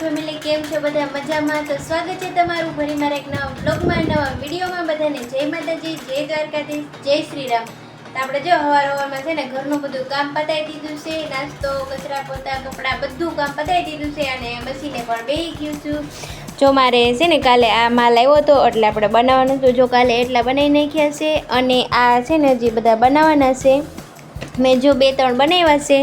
Family કેમ છો બધા મજામાં? તો સ્વાગત છે તમારું ફરી મારા એક નવા બ્લોગમાં નવા વિડીયોમાં. બધાને જય માતાજી, જય દ્વારકાધીશ, જય શ્રી રામ. તો આપણે જો હવારમાં છે ને ઘરનું બધું કામ પતાવી દીધું છે. નાસ્તો, કચરા, પોતા, કપડાં બધું કામ પતાવી દીધું છે અને મશીને પણ બેસી ગયું છું. જો મારે છે ને કાલે આ માલ આવ્યો હતો એટલે આપણે બનાવવાનું હતું. જો કાલે એટલા બનાવી નાખ્યા છે અને આ છે ને જે બધા બનાવવાના છે મેં જો 2-3 બનાવ્યા છે.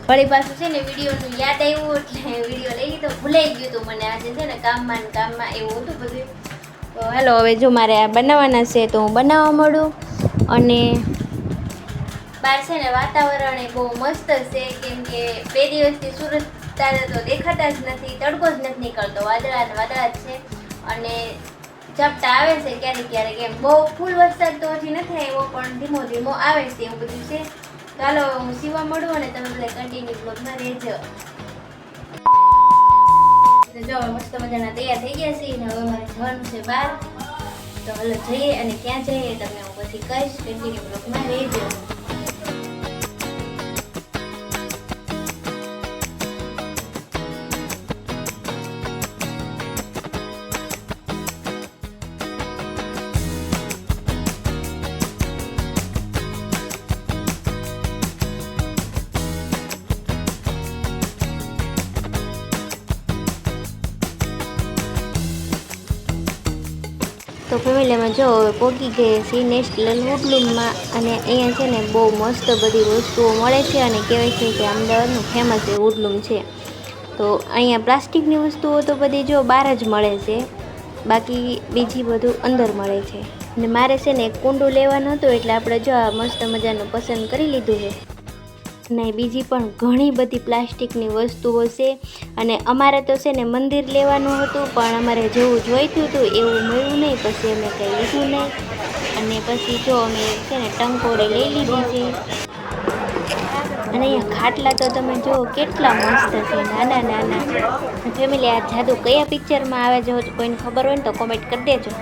વળી પાછું છે ને વિડીયોનું યાદ આવ્યું એટલે વિડીયો લઈ લીધો. ભૂલાઈ ગયું હતું મને આજે છે ને કામમાં એવું હતું બધું. તો હાલો હવે જો મારે આ બનાવવાના છે તો હું બનાવવા મળું. અને બહાર છે ને વાતાવરણ એ બહુ મસ્ત છે કેમ કે 2 દિવસથી સુરત તારે તો દેખાતા જ નથી, તડકો જ નથી નીકળતો, વાદળા જ છે અને ઝાપટા આવે છે ક્યારેક ક્યારેક. એમ બહુ ફૂલ વરસાદ તો હજી નથી આવ્યો પણ ધીમો ધીમો આવે છે એવું બધું છે. ચાલો હું સીવા મળું અને તમે બધા કન્ટિન્યુ બ્લોગમાં રહેજો. જો મસ્ત મજાના તૈયાર થઈ ગયા છે અને હવે મારે જવાનું છે બહાર. તો હાલો જઈએ અને ક્યાં જઈએ તમને હું પછી કહીશ. કન્ટિન્યુ બ્લોગમાં રહેજો. તો ફેમિલીમાં જો હવે પહોંચી ગઈ સી નેશનલ વુડલૂમમાં અને અહીંયા છે ને બહુ મસ્ત બધી વસ્તુઓ મળે છે અને કહેવાય છે કે અમદાવાદનું ફેમસ એ વુડલૂમ છે. તો અહીંયા પ્લાસ્ટિકની વસ્તુઓ તો બધી જો બહાર જ મળે છે, બાકી બીજી બધું અંદર મળે છે. અને મારે છે ને એક કુંડું લેવાનું હતું એટલે આપણે જો આ મસ્ત મજાનું પસંદ કરી લીધું છે. ને બીજી પણ ઘણી બધી પ્લાસ્ટિકની વસ્તુઓ છે અને અમારે તો છે ને મંદિર લેવાનું હતું પણ અમારે જેવું જોઈતું હતું એવું મળ્યું નહીં, પછી અમે કંઈ લીધું નહીં. અને પછી જો અમે છે ને ટંકોરી લઈ લીધી છે. અને અહીંયા ખાટલા તો તમે જુઓ કેટલા મસ્ત છે, નાના નાના. ફેમિલી આ જાદુ કયા પિક્ચરમાં આવે છે કોઈને ખબર હોય ને તો કોમેન્ટ કરી દેજો.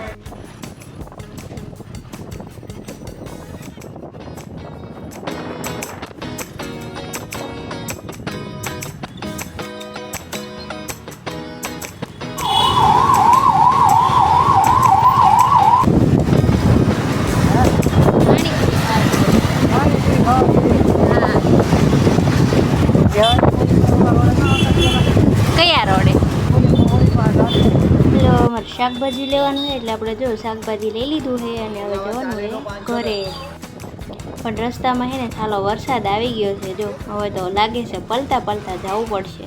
કયા રોડે? હલો, અમારે શાકભાજી લેવાનું છે એટલે આપણે જો શાકભાજી લઈ લીધું છે અને હવે જવાનું છે ઘરે. પણ રસ્તામાં છે ને ચાલો વરસાદ આવી ગયો છે. જો હવે તો લાગે છે પલતા પલતા જવું પડશે.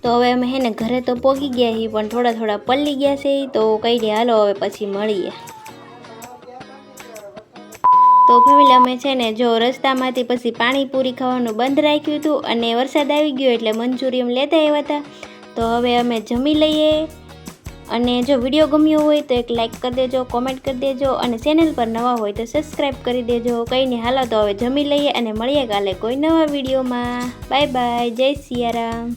તો હવે અમે હે ને ઘરે તો પહોંચી ગયા છીએ પણ થોડા પલળી ગયા છે. તો કઈ દે હાલો હવે પછી મળીએ. તો ફેમિલી અમે છે ને જો રસ્તામાંથી પછી પાણીપુરી ખાવાનું બંધ રાખ્યું હતું અને વરસાદ આવી ગયો એટલે મંચુરિયમ લેતા આવ્યા હતા. તો હવે અમે જમી લઈએ. અને જો વિડીયો ગમ્યો હોય તો એક લાઇક કરી દેજો, કોમેન્ટ કરી દેજો અને ચેનલ પર નવા હોય તો સબસ્ક્રાઈબ કરી દેજો. કંઈ નહીં હાલો તો હવે જમી લઈએ અને મળીએ કાલે કોઈ નવા વિડીયોમાં. બાય બાય, જય સિયારામ.